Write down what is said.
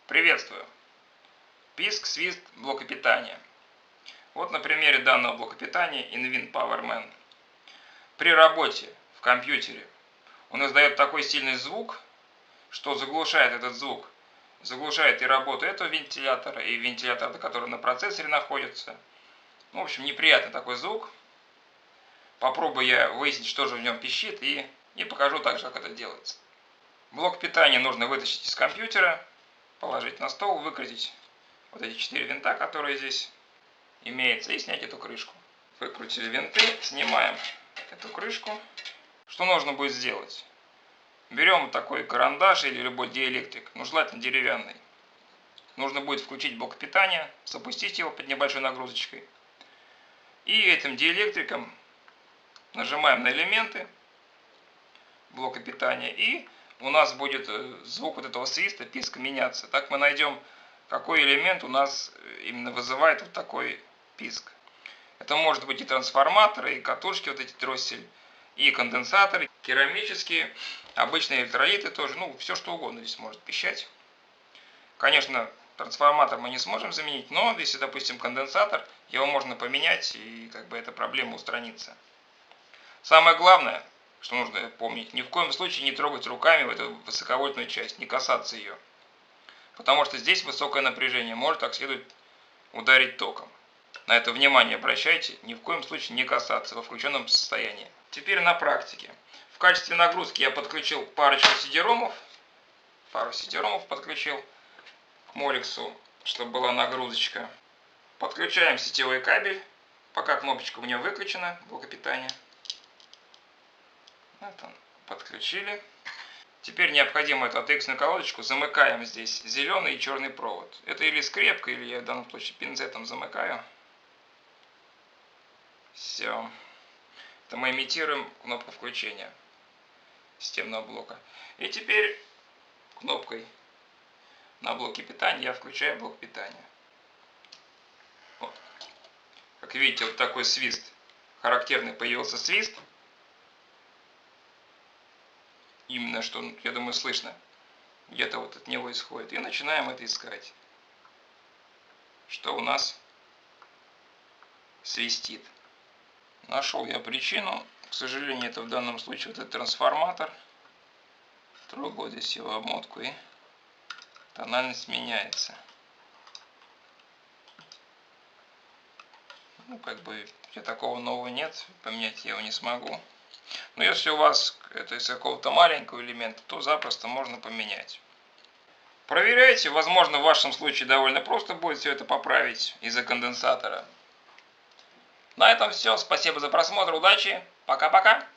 Приветствую! Писк, свист блока питания. Вот на примере данного блока питания InWin PowerMan. При работе в компьютере он издает такой сильный звук, что заглушает этот звук. Заглушает и работу этого вентилятора, и вентилятора, который на процессоре находится. В общем, неприятный такой звук. Попробую я выяснить, что же в нем пищит, и покажу также, как это делается. Блок питания нужно вытащить из компьютера, положить на стол, выкрутить вот эти 4 винта, которые здесь имеются, и снять эту крышку. Выкрутили винты, снимаем эту крышку. Что нужно будет сделать? Берем такой карандаш или любой диэлектрик, но желательно деревянный. Нужно будет включить блок питания, запустить его под небольшой нагрузочкой. И этим диэлектриком нажимаем на элементы блока питания, и у нас будет звук вот этого свиста, писка меняться. Так мы найдем, какой элемент у нас именно вызывает вот такой писк. Это может быть и трансформаторы, и катушки, вот эти дроссель, и конденсаторы, керамические, обычные электролиты тоже, все что угодно здесь может пищать. Конечно, трансформатор мы не сможем заменить, но если, допустим, конденсатор, его можно поменять, и эта проблема устранится. Самое главное, что нужно помнить, ни в коем случае не трогать руками в эту высоковольтную часть, не касаться ее. Потому что здесь высокое напряжение может как следует ударить током. На это внимание обращайте, ни в коем случае не касаться во включенном состоянии. Теперь на практике. В качестве нагрузки я подключил парочку CD-ромов. Пару CD-ромов подключил к Мориксу, чтобы была нагрузочка. Подключаем сетевой кабель, пока кнопочка у меня выключена, блока питания. Вот он, подключили. Теперь необходимо эту ATX-ную колодочку замыкаем здесь зеленый и черный провод. Это или скрепкой, или я в данном случае пинцетом замыкаю. Все. Это мы имитируем кнопку включения системного блока. И теперь кнопкой на блоке питания я включаю блок питания. Вот. Как видите, вот такой свист. Характерный появился свист. Именно что, я думаю, слышно. Где-то вот от него исходит. И начинаем это искать. Что у нас свистит. Нашел я причину. К сожалению, это в данном случае вот этот трансформатор. Трогаю здесь его обмотку, и тональность меняется. Такого нового нет, поменять я его не смогу. Но если у вас это из какого-то маленького элемента, то запросто можно поменять. Проверяйте, возможно, в вашем случае довольно просто будет все это поправить из-за конденсатора. На этом все. Спасибо за просмотр. Удачи. Пока-пока.